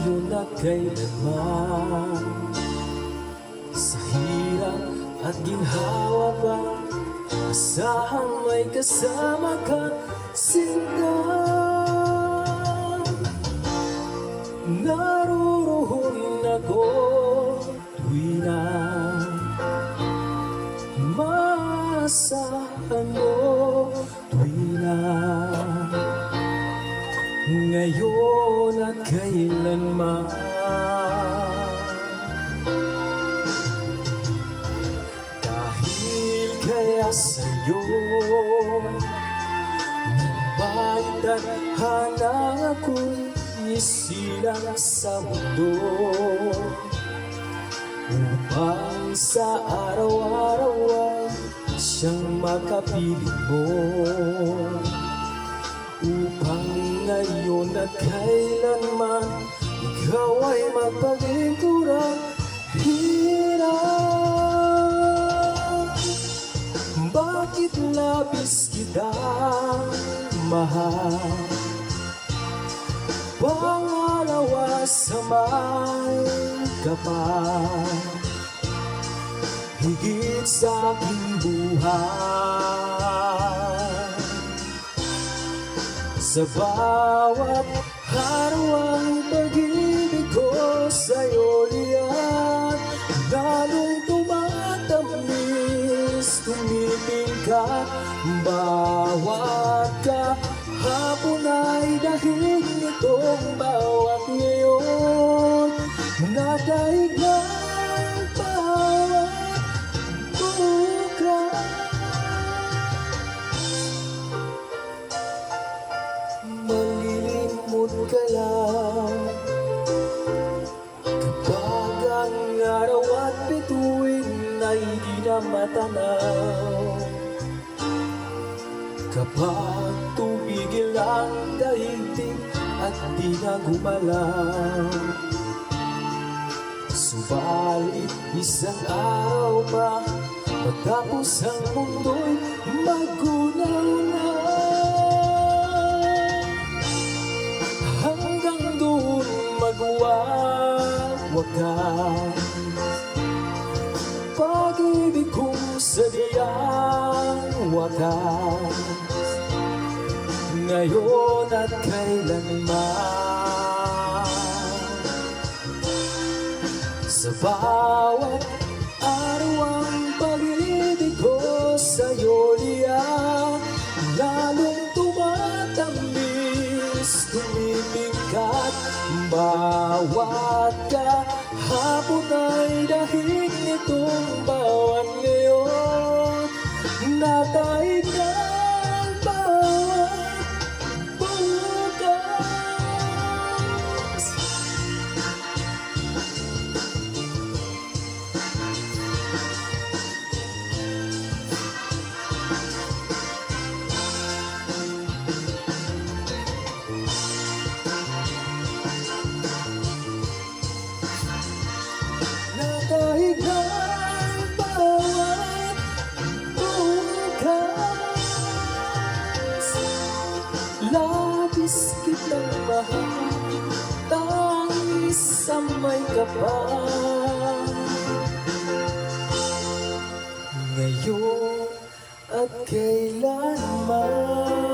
ngayon at kailanman. Sa hirap at ginhawa ba, asahang may kasama ka, sinta. Naruroon ako tuwi na maasahan mo, tuwi na ngayon at kailanman. Dahil kaya sa'yo nabait at hanang ako'y isilang sa mundo, upang sa araw-araw ay siyang makapiling mo, upang ngayon at kailanman ikaw ay magpalingkurang hirap. Bakit labis kitang mahal, pangalawa sa may kapal, higit sa aking buhay. Sa bawat araw ang pag-ibig ko sa'yo liyan, lalong tumatamis, tumitingkat. Bawat kahapon ay dahil nitong bawat ngayon, nadaig ng bawat bukas. Malilimot ka lang kapag ang araw at bituin ay di na matanaw, kapag tumigil ang daigdig at di na gumalaw. Subalit isang araw pa, matapos ang mundo'y magunaw na, hanggang doon magwawakas pag-ibig kong sadyang wakas, ngayon at kailanman. Sa bawat araw ang pag-ibig ko sa'yo liyan, lalong tumatamis, tumitingkat. Bawat kahapon ay dahil nitong bawat ngayon, nadaig ng bawat bukas. Nadaig ng bawat bukas, labis kitang mahal, tangis sa may kapal, ngayon at kailanman.